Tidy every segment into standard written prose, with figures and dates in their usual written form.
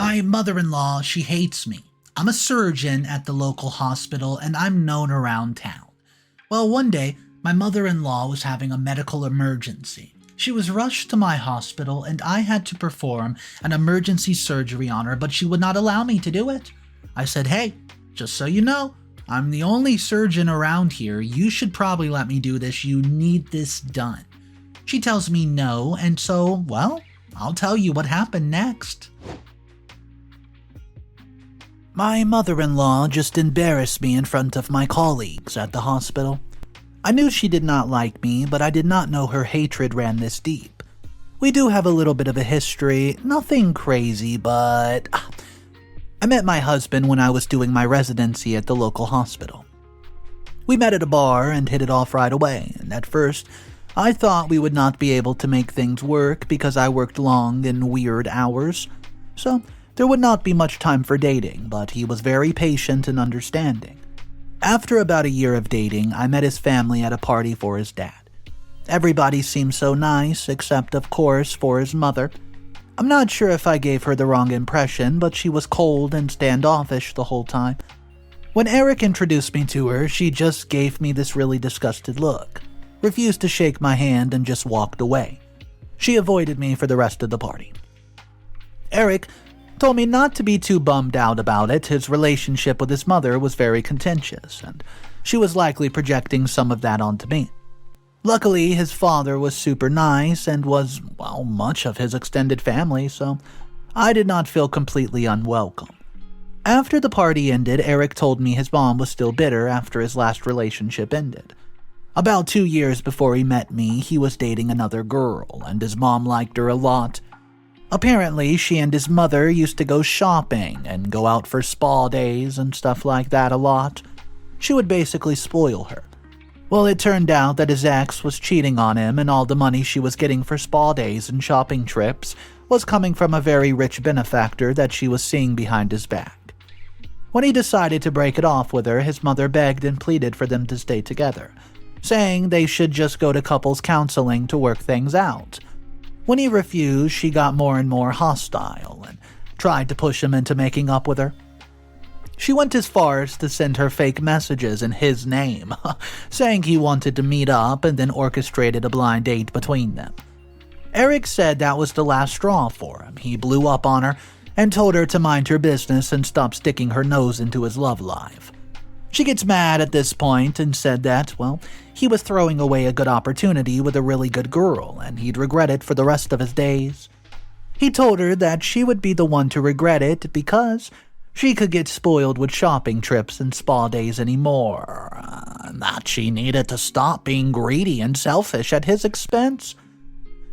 My mother-in-law, she hates me. I'm a surgeon at the local hospital and I'm known around town. Well, one day, my mother-in-law was having a medical emergency. She was rushed to my hospital and I had to perform an emergency surgery on her, but she would not allow me to do it. I said, hey, just so you know, I'm the only surgeon around here. You should probably let me do this. You need this done. She tells me no, and so, well, I'll tell you what happened next. My mother-in-law just embarrassed me in front of my colleagues at the hospital. I knew she did not like me, but I did not know her hatred ran this deep. We do have a little bit of a history, nothing crazy, but I met my husband when I was doing my residency at the local hospital. We met at a bar and hit it off right away, and at first, I thought we would not be able to make things work because I worked long and weird hours, so there would not be much time for dating, but he was very patient and understanding. After about a year of dating, I met his family at a party for his dad. Everybody seemed so nice, except of course for his mother. I'm not sure if I gave her the wrong impression, but she was cold and standoffish the whole time. When Eric introduced me to her, she just gave me this really disgusted look, refused to shake my hand, and just walked away. She avoided me for the rest of the party. Eric told me not to be too bummed out about it. His relationship with his mother was very contentious, and she was likely projecting some of that onto me. Luckily, his father was super nice and was, well, much of his extended family, so I did not feel completely unwelcome. After the party ended, Eric told me his mom was still bitter after his last relationship ended. About 2 years before he met me, he was dating another girl, and his mom liked her a lot. Apparently, she and his mother used to go shopping and go out for spa days and stuff like that a lot. She would basically spoil her. Well, it turned out that his ex was cheating on him, and all the money she was getting for spa days and shopping trips was coming from a very rich benefactor that she was seeing behind his back. When he decided to break it off with her, his mother begged and pleaded for them to stay together, saying they should just go to couples counseling to work things out. When he refused, she got more and more hostile and tried to push him into making up with her. She went as far as to send her fake messages in his name, saying he wanted to meet up and then orchestrated a blind date between them. Eric said that was the last straw for him. He blew up on her and told her to mind her business and stop sticking her nose into his love life. She gets mad at this point and said that, well, he was throwing away a good opportunity with a really good girl and he'd regret it for the rest of his days. He told her that she would be the one to regret it because she could get spoiled with shopping trips and spa days anymore, that she needed to stop being greedy and selfish at his expense.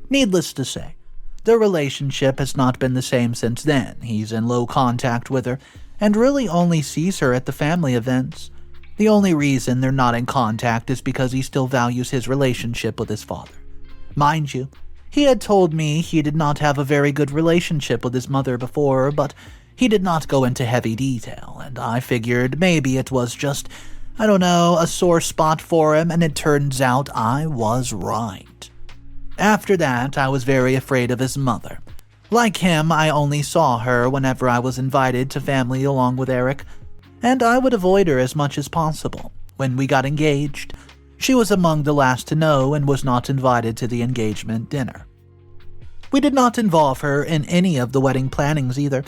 Needless to say, their relationship has not been the same since then. He's in low contact with her and really only sees her at the family events. The only reason they're not in contact is because he still values his relationship with his father. Mind you, he had told me he did not have a very good relationship with his mother before, but he did not go into heavy detail, and I figured maybe it was just, a sore spot for him, and it turns out I was right. After that, I was very afraid of his mother. Like him, I only saw her whenever I was invited to family along with Eric, and I would avoid her as much as possible. When we got engaged, she was among the last to know and was not invited to the engagement dinner. We did not involve her in any of the wedding plannings either,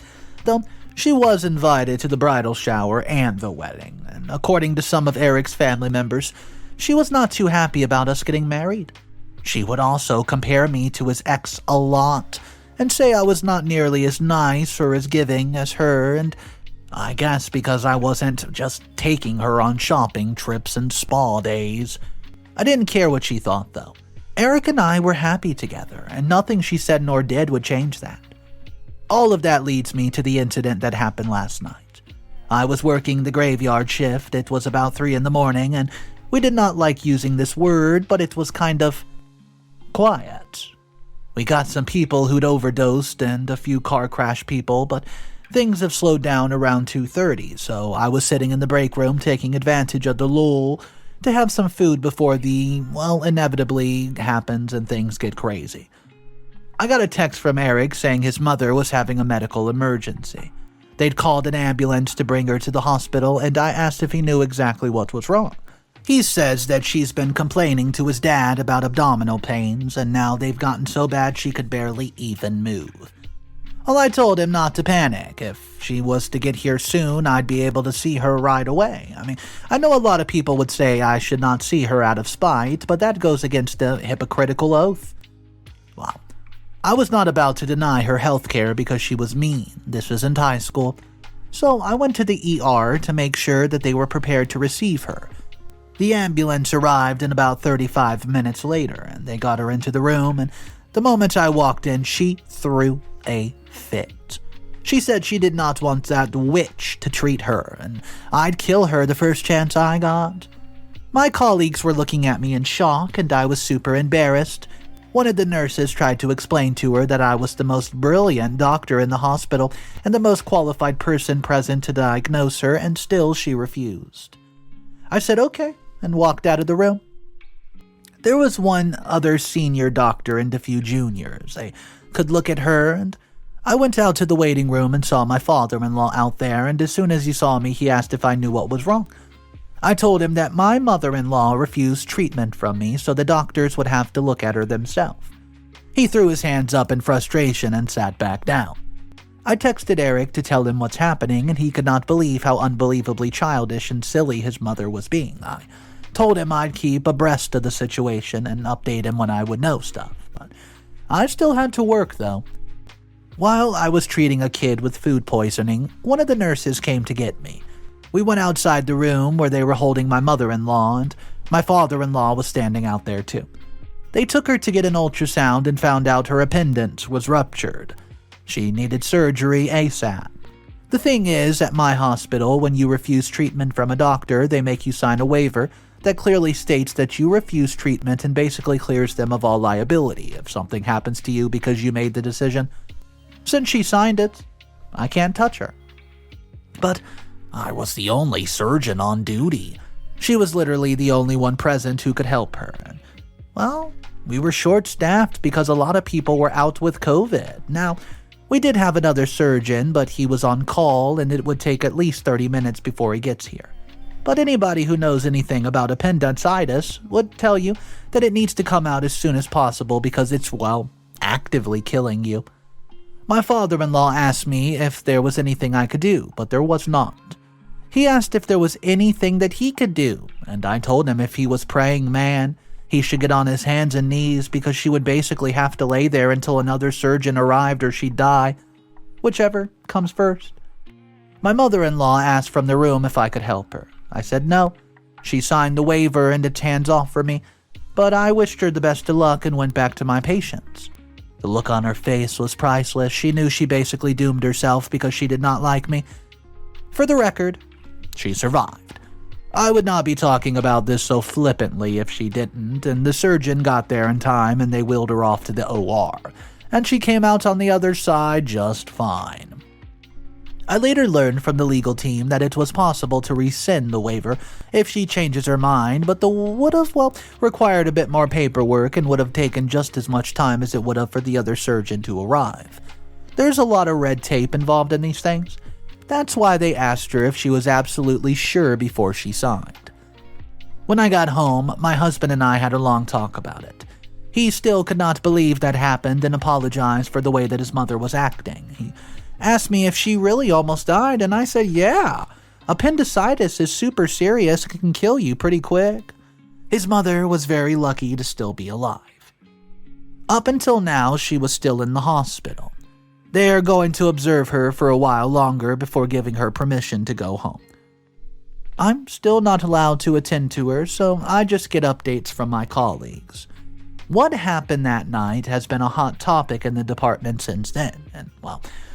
though she was invited to the bridal shower and the wedding, and according to some of Eric's family members, she was not too happy about us getting married. She would also compare me to his ex a lot, and say I was not nearly as nice or as giving as her, and I guess because I wasn't just taking her on shopping trips and spa days. I didn't care what she thought, though. Eric and I were happy together, and nothing she said nor did would change that. All of that leads me to the incident that happened last night. I was working the graveyard shift. It was about 3 in the morning, and we did not like using this word, but it was kind of quiet. We got some people who'd overdosed and a few car crash people, but things have slowed down around 2:30, so I was sitting in the break room taking advantage of the lull to have some food before inevitably happens and things get crazy. I got a text from Eric saying his mother was having a medical emergency. They'd called an ambulance to bring her to the hospital, and I asked if he knew exactly what was wrong. He says that she's been complaining to his dad about abdominal pains, and now they've gotten so bad she could barely even move. Well, I told him not to panic. If she was to get here soon, I'd be able to see her right away. I know a lot of people would say I should not see her out of spite, but that goes against the hypocritical oath. Well, I was not about to deny her health care because she was mean. This isn't high school. So I went to the ER to make sure that they were prepared to receive her. The ambulance arrived in about 35 minutes later, and they got her into the room, and the moment I walked in, she threw a fit. She said she did not want that witch to treat her, and I'd kill her the first chance I got. My colleagues were looking at me in shock, and I was super embarrassed. One of the nurses tried to explain to her that I was the most brilliant doctor in the hospital and the most qualified person present to diagnose her, and still she refused. I said okay, and walked out of the room. There was one other senior doctor and a few juniors. They could look at her, and I went out to the waiting room and saw my father-in-law out there, and as soon as he saw me, he asked if I knew what was wrong. I told him that my mother-in-law refused treatment from me, so the doctors would have to look at her themselves. He threw his hands up in frustration and sat back down. I texted Eric to tell him what's happening, and he could not believe how unbelievably childish and silly his mother was being. I told him I'd keep abreast of the situation and update him when I would know stuff. But I still had to work, though. While I was treating a kid with food poisoning, one of the nurses came to get me. We went outside the room where they were holding my mother-in-law, and my father-in-law was standing out there too. They took her to get an ultrasound and found out her appendix was ruptured. She needed surgery ASAP. The thing is, at my hospital, when you refuse treatment from a doctor, they make you sign a waiver that clearly states that you refuse treatment and basically clears them of all liability if something happens to you because you made the decision. Since she signed it, I can't touch her. But I was the only surgeon on duty. She was literally the only one present who could help her. Well, we were short-staffed because a lot of people were out with COVID. Now, we did have another surgeon, but he was on call and it would take at least 30 minutes before he gets here. But anybody who knows anything about appendicitis would tell you that it needs to come out as soon as possible because it's, well, actively killing you. My father-in-law asked me if there was anything I could do, but there was not. He asked if there was anything that he could do, and I told him if he was praying man, he should get on his hands and knees because she would basically have to lay there until another surgeon arrived or she'd die, whichever comes first. My mother-in-law asked from the room if I could help her. I said no. She signed the waiver and it's hands off for me, but I wished her the best of luck and went back to my patients. The look on her face was priceless. She knew she basically doomed herself because she did not like me. For the record, she survived. I would not be talking about this so flippantly if she didn't, and the surgeon got there in time and they wheeled her off to the OR, and she came out on the other side just fine. I later learned from the legal team that it was possible to rescind the waiver if she changes her mind, but the would have, required a bit more paperwork and would have taken just as much time as it would have for the other surgeon to arrive. There's a lot of red tape involved in these things. That's why they asked her if she was absolutely sure before she signed. When I got home, my husband and I had a long talk about it. He still could not believe that happened and apologized for the way that his mother was acting. He asked me if she really almost died, and I said, yeah. Appendicitis is super serious and can kill you pretty quick. His mother was very lucky to still be alive. Up until now, she was still in the hospital. They are going to observe her for a while longer before giving her permission to go home. I'm still not allowed to attend to her, so I just get updates from my colleagues. What happened that night has been a hot topic in the department since then, and,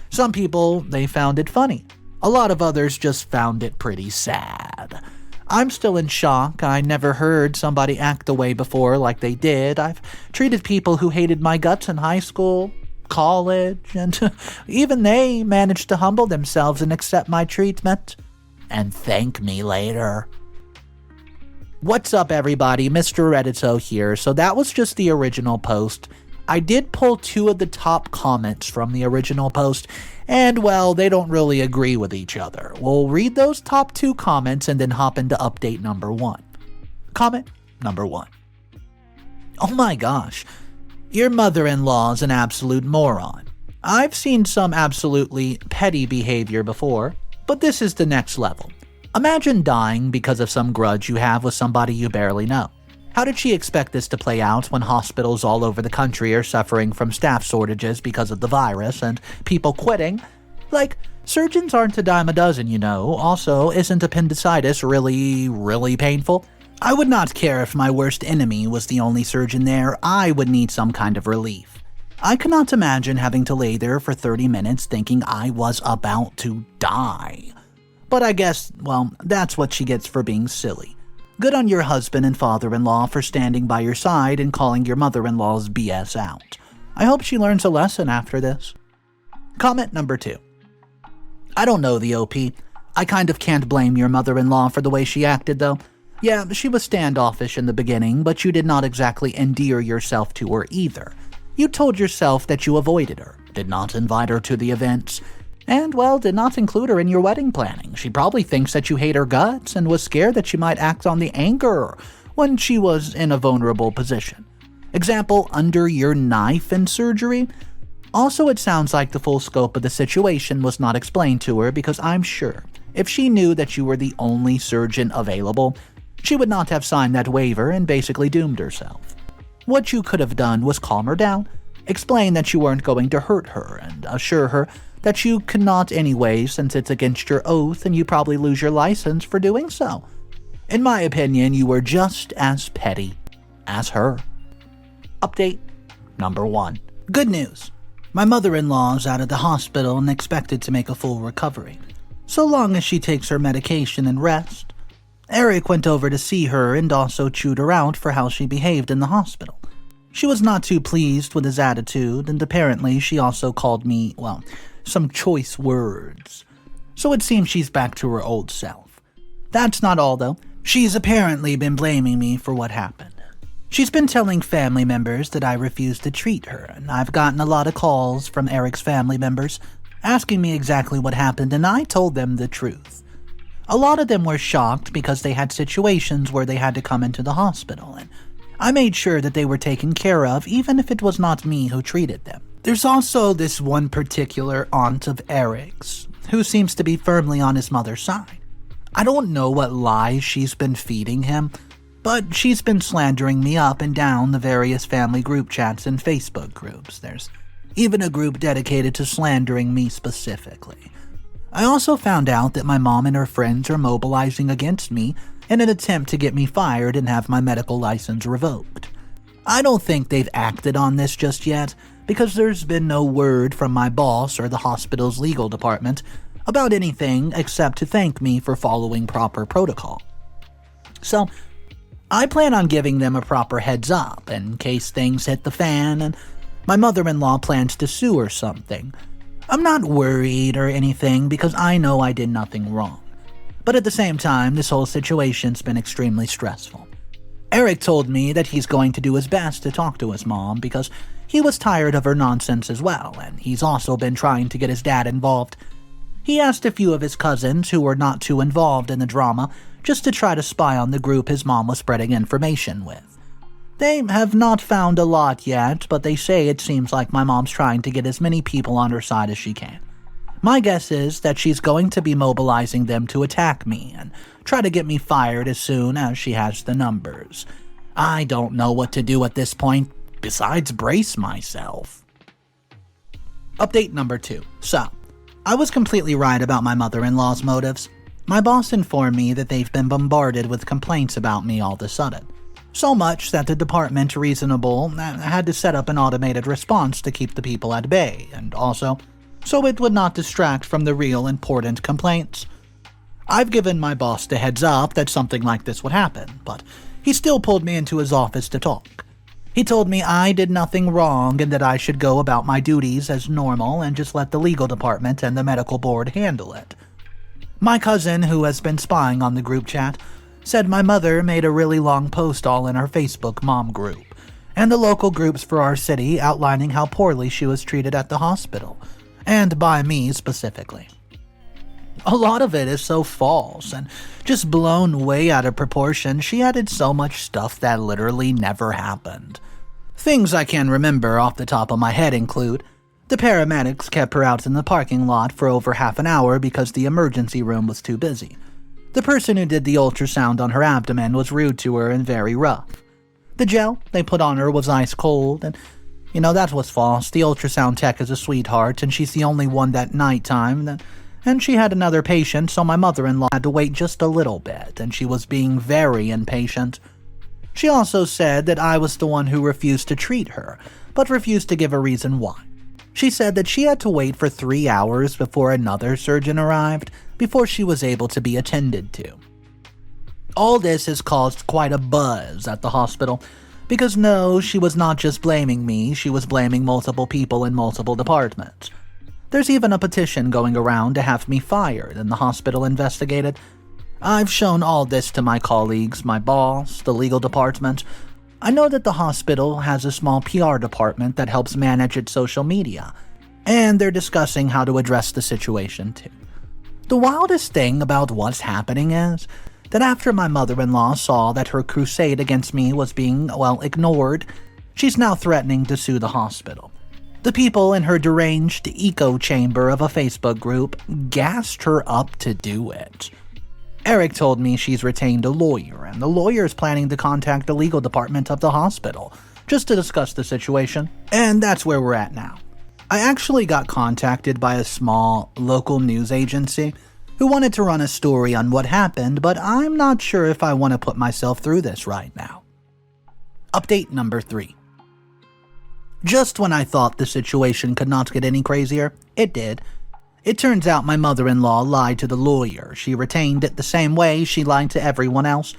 some people, they found it funny. A lot of others just found it pretty sad. I'm still in shock. I never heard somebody act the way before like they did. I've treated people who hated my guts in high school, college, and even they managed to humble themselves and accept my treatment and thank me later. What's up, everybody? Mr. Reddito here. So that was just the original post. I did pull 2 of the top comments from the original post, and well, they don't really agree with each other. We'll read those top 2 comments and then hop into update number 1. Comment number 1. Oh my gosh, your mother-in-law's an absolute moron. I've seen some absolutely petty behavior before, but this is the next level. Imagine dying because of some grudge you have with somebody you barely know. How did she expect this to play out when hospitals all over the country are suffering from staff shortages because of the virus and people quitting? Like, surgeons aren't a dime a dozen, you know. Also, isn't appendicitis really painful? I would not care if my worst enemy was the only surgeon there. I would need some kind of relief. I cannot imagine having to lay there for 30 minutes thinking I was about to die. But I guess, well, that's what she gets for being silly. Good on your husband and father-in-law for standing by your side and calling your mother-in-law's BS out. I hope she learns a lesson after this. Comment number 2. I don't know the OP. I kind of can't blame your mother-in-law for the way she acted, though. Yeah, she was standoffish in the beginning, but you did not exactly endear yourself to her either. You told yourself that you avoided her, did not invite her to the events, and, well, did not include her in your wedding planning. She probably thinks that you hate her guts and was scared that she might act on the anger when she was in a vulnerable position. Example, under your knife in surgery. Also, it sounds like the full scope of the situation was not explained to her because I'm sure if she knew that you were the only surgeon available, she would not have signed that waiver and basically doomed herself. What you could have done was calm her down, explain that you weren't going to hurt her, and assure her that you cannot anyway since it's against your oath and you probably lose your license for doing so. In my opinion, you were just as petty as her. Update number 1. Good news. My mother-in-law is out of the hospital and expected to make a full recovery, so long as she takes her medication and rest. Eric went over to see her and also chewed her out for how she behaved in the hospital. She was not too pleased with his attitude, and apparently she also called me, well, some choice words. So it seems she's back to her old self. That's not all, though. She's apparently been blaming me for what happened. She's been telling family members that I refused to treat her, and I've gotten a lot of calls from Eric's family members asking me exactly what happened, and I told them the truth. A lot of them were shocked because they had situations where they had to come into the hospital, and I made sure that they were taken care of even if it was not me who treated them. There's also this one particular aunt of Eric's, who seems to be firmly on his mother's side. I don't know what lies she's been feeding him, but she's been slandering me up and down the various family group chats and Facebook groups. There's even a group dedicated to slandering me specifically. I also found out that my mom and her friends are mobilizing against me in an attempt to get me fired and have my medical license revoked. I don't think they've acted on this just yet, because there's been no word from my boss or the hospital's legal department about anything except to thank me for following proper protocol. So, I plan on giving them a proper heads up in case things hit the fan and my mother-in-law plans to sue or something. I'm not worried or anything because I know I did nothing wrong. But at the same time, this whole situation's been extremely stressful. Eric told me that he's going to do his best to talk to his mom because he was tired of her nonsense as well, and he's also been trying to get his dad involved. He asked a few of his cousins who were not too involved in the drama just to try to spy on the group his mom was spreading information with. They have not found a lot yet, but they say it seems like my mom's trying to get as many people on her side as she can. My guess is that she's going to be mobilizing them to attack me and try to get me fired as soon as she has the numbers. I don't know what to do at this point, besides brace myself. Update number 2. So, I was completely right about my mother-in-law's motives. My boss informed me that they've been bombarded with complaints about me all of a sudden. So much that the department reasonable had to set up an automated response to keep the people at bay, and also so it would not distract from the real important complaints. I've given my boss the heads up that something like this would happen, but he still pulled me into his office to talk. He told me I did nothing wrong and that I should go about my duties as normal and just let the legal department and the medical board handle it. My cousin, who has been spying on the group chat, said my mother made a really long post all in our Facebook mom group, and the local groups for our city outlining how poorly she was treated at the hospital, and by me specifically. A lot of it is so false and just blown way out of proportion. She added so much stuff that literally never happened. Things I can remember off the top of my head include the paramedics kept her out in the parking lot for over half an hour because the emergency room was too busy. The person who did the ultrasound on her abdomen was rude to her and very rough. The gel they put on her was ice cold, and that was false. The ultrasound tech is a sweetheart, and she's the only one that nighttime. And she had another patient, so my mother-in-law had to wait just a little bit, and she was being very impatient. She also said that I was the one who refused to treat her, but refused to give a reason why. She said that she had to wait for 3 hours before another surgeon arrived, before she was able to be attended to. All this has caused quite a buzz at the hospital, because no, she was not just blaming me, she was blaming multiple people in multiple departments. There's even a petition going around to have me fired and the hospital investigated. I've shown all this to my colleagues, my boss, the legal department. I know that the hospital has a small PR department that helps manage its social media, and they're discussing how to address the situation too. The wildest thing about what's happening is that after my mother-in-law saw that her crusade against me was being, ignored, she's now threatening to sue the hospital. The people in her deranged echo chamber of a Facebook group gassed her up to do it. Eric told me she's retained a lawyer, and the lawyer is planning to contact the legal department of the hospital just to discuss the situation, and that's where we're at now. I actually got contacted by a small local news agency who wanted to run a story on what happened, but I'm not sure if I want to put myself through this right now. Update number 3. Just when I thought the situation could not get any crazier, it did. It turns out my mother-in-law lied to the lawyer. She retained it the same way she lied to everyone else.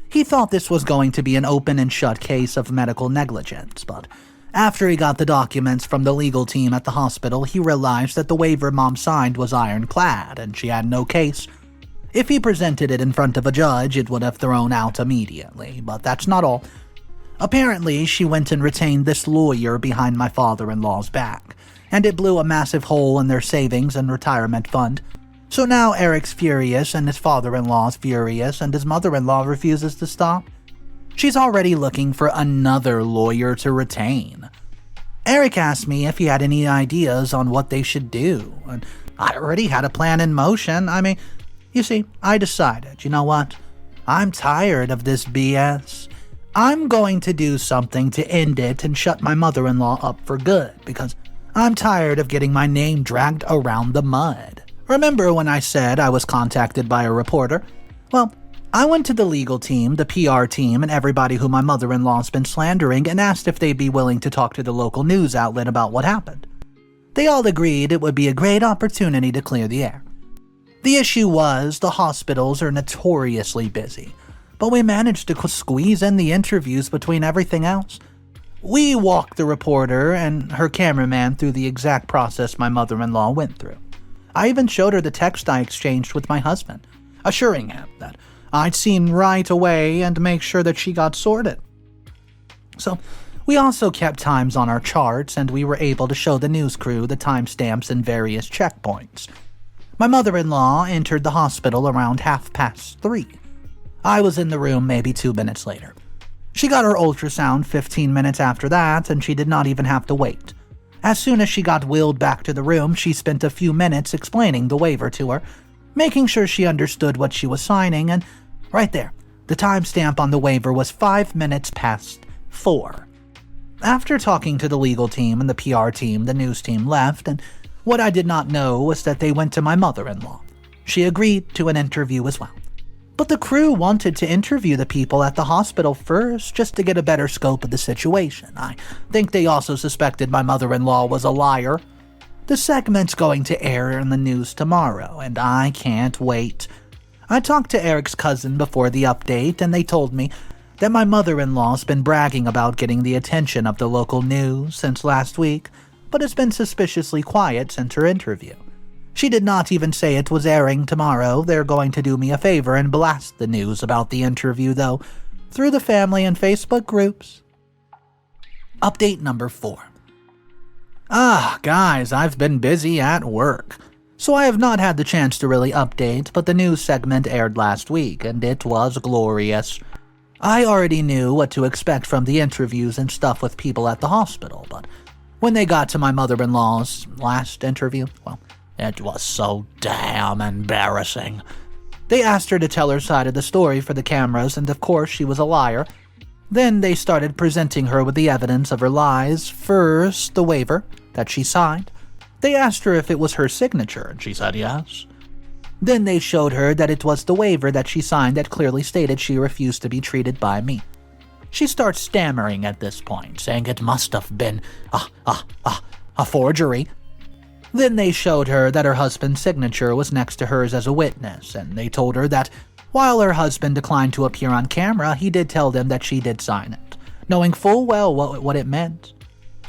He thought this was going to be an open and shut case of medical negligence, but after he got the documents from the legal team at the hospital, he realized that the waiver Mom signed was ironclad and she had no case. If he presented it in front of a judge, it would have thrown out immediately, but that's not all. Apparently, she went and retained this lawyer behind my father-in-law's back, and it blew a massive hole in their savings and retirement fund. So now Eric's furious, and his father-in-law's furious, and his mother-in-law refuses to stop. She's already looking for another lawyer to retain. Eric asked me if he had any ideas on what they should do, and I already had a plan in motion. You see, I decided, you know what? I'm tired of this BS. I'm going to do something to end it and shut my mother-in-law up for good, because I'm tired of getting my name dragged around the mud. Remember when I said I was contacted by a reporter? Well, I went to the legal team, the PR team, and everybody who my mother-in-law's been slandering and asked if they'd be willing to talk to the local news outlet about what happened. They all agreed it would be a great opportunity to clear the air. The issue was the hospitals are notoriously busy, but we managed to squeeze in the interviews between everything else. We walked the reporter and her cameraman through the exact process my mother-in-law went through. I even showed her the text I exchanged with my husband, assuring him that I'd seen right away and make sure that she got sorted. So, we also kept times on our charts, and we were able to show the news crew the timestamps and various checkpoints. My mother-in-law entered the hospital around 3:30. I was in the room maybe 2 minutes later. She got her ultrasound 15 minutes after that, and she did not even have to wait. As soon as she got wheeled back to the room, she spent a few minutes explaining the waiver to her, making sure she understood what she was signing, and right there, the timestamp on the waiver was 4:05. After talking to the legal team and the PR team, the news team left, and what I did not know was that they went to my mother-in-law. She agreed to an interview as well. But the crew wanted to interview the people at the hospital first, just to get a better scope of the situation. I think they also suspected my mother-in-law was a liar. The segment's going to air in the news tomorrow, and I can't wait. I talked to Eric's cousin before the update, and they told me that my mother-in-law's been bragging about getting the attention of the local news since last week, but has been suspiciously quiet since her interview. She did not even say it was airing tomorrow. They're going to do me a favor and blast the news about the interview, though, through the family and Facebook groups. Update number 4. Guys, I've been busy at work, so I have not had the chance to really update, but the news segment aired last week, and it was glorious. I already knew what to expect from the interviews and stuff with people at the hospital, but when they got to my mother-in-law's last interview, well, it was so damn embarrassing. They asked her to tell her side of the story for the cameras, and of course she was a liar. Then they started presenting her with the evidence of her lies. First, the waiver that she signed. They asked her if it was her signature, and she said yes. Then they showed her that it was the waiver that she signed that clearly stated she refused to be treated by me. She starts stammering at this point, saying it must have been a forgery. Then they showed her that her husband's signature was next to hers as a witness, and they told her that while her husband declined to appear on camera, he did tell them that she did sign it, knowing full well what it meant,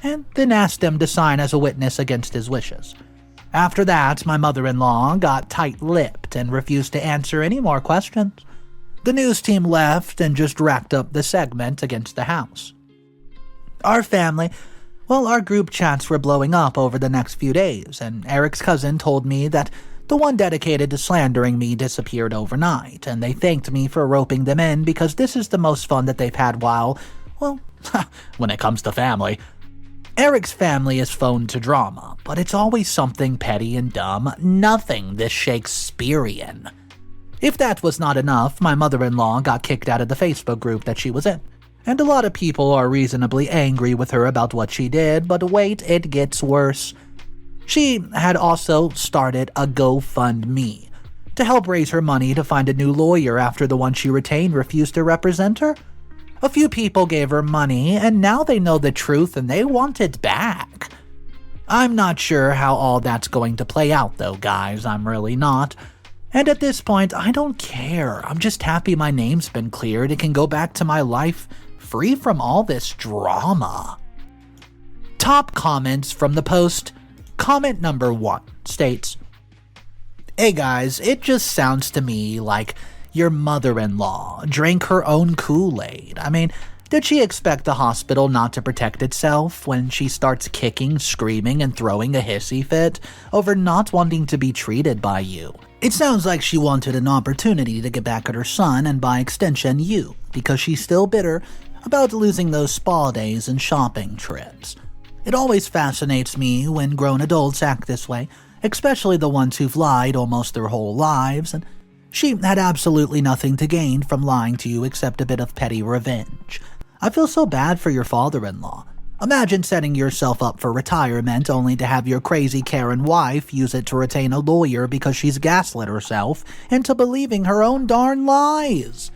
and then asked them to sign as a witness against his wishes. After that, my mother-in-law got tight-lipped and refused to answer any more questions. The news team left and just racked up the segment against the house. Our family, well, our group chats were blowing up over the next few days, and Eric's cousin told me that the one dedicated to slandering me disappeared overnight, and they thanked me for roping them in because this is the most fun that they've had while, well, when it comes to family. Eric's family is prone to drama, but it's always something petty and dumb, nothing this Shakespearean. If that was not enough, my mother-in-law got kicked out of the Facebook group that she was in, and a lot of people are reasonably angry with her about what she did, but wait, it gets worse. She had also started a GoFundMe to help raise her money to find a new lawyer after the one she retained refused to represent her. A few people gave her money, and now they know the truth and they want it back. I'm not sure how all that's going to play out though, guys, I'm really not. And at this point, I don't care. I'm just happy my name's been cleared and can go back to my life free from all this drama. Top comments from the post. Comment number 1 states, "Hey guys, it just sounds to me like your mother-in-law drank her own Kool-Aid. I mean, did she expect the hospital not to protect itself when she starts kicking, screaming, and throwing a hissy fit over not wanting to be treated by you? It sounds like she wanted an opportunity to get back at her son and by extension you, because she's still bitter about losing those spa days and shopping trips. It always fascinates me when grown adults act this way, especially the ones who've lied almost their whole lives, and she had absolutely nothing to gain from lying to you except a bit of petty revenge. I feel so bad for your father-in-law. Imagine setting yourself up for retirement only to have your crazy Karen wife use it to retain a lawyer because she's gaslit herself into believing her own darn lies.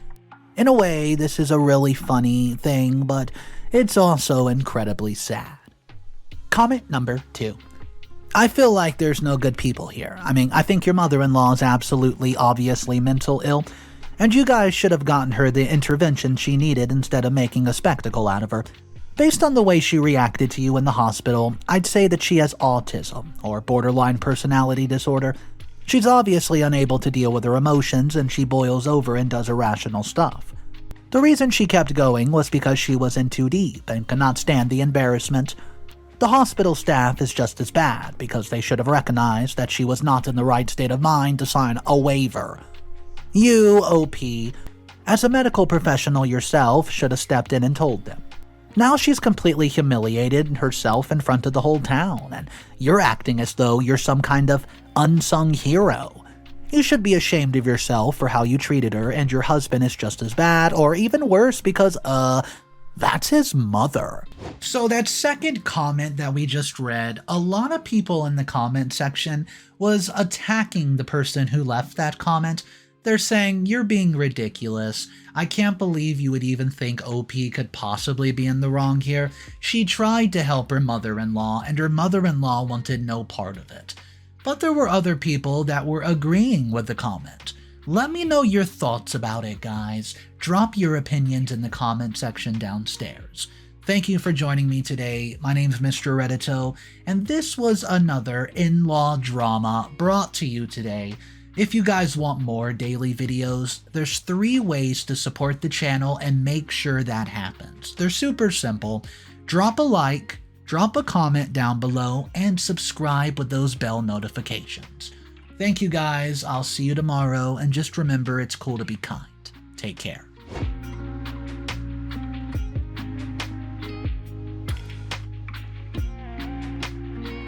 In a way, this is a really funny thing, but it's also incredibly sad." Comment number 2. "I feel like there's no good people here. I mean, I think your mother-in-law is absolutely obviously mental ill, and you guys should have gotten her the intervention she needed instead of making a spectacle out of her. Based on the way she reacted to you in the hospital, I'd say that she has autism, or borderline personality disorder. She's obviously unable to deal with her emotions, and she boils over and does irrational stuff. The reason she kept going was because she was in too deep and could not stand the embarrassment. The hospital staff is just as bad because they should have recognized that she was not in the right state of mind to sign a waiver. You, OP, as a medical professional yourself, should have stepped in and told them. Now she's completely humiliated herself in front of the whole town, and you're acting as though you're some kind of unsung hero. You should be ashamed of yourself for how you treated her, and your husband is just as bad, or even worse, because, that's his mother." So that second comment that we just read, a lot of people in the comment section was attacking the person who left that comment. They're saying, "You're being ridiculous. I can't believe you would even think OP could possibly be in the wrong here. She tried to help her mother-in-law, and her mother-in-law wanted no part of it." But there were other people that were agreeing with the comment. Let me know your thoughts about it, guys. Drop your opinions in the comment section downstairs. Thank you for joining me today. My name's Mr. Reddito, and this was another in-law drama brought to you today. If you guys want more daily videos, there's 3 ways to support the channel and make sure that happens. They're super simple. drop a like, drop a comment down below, and subscribe with those bell notifications. Thank you guys, I'll see you tomorrow, and just remember it's cool to be kind. Take care.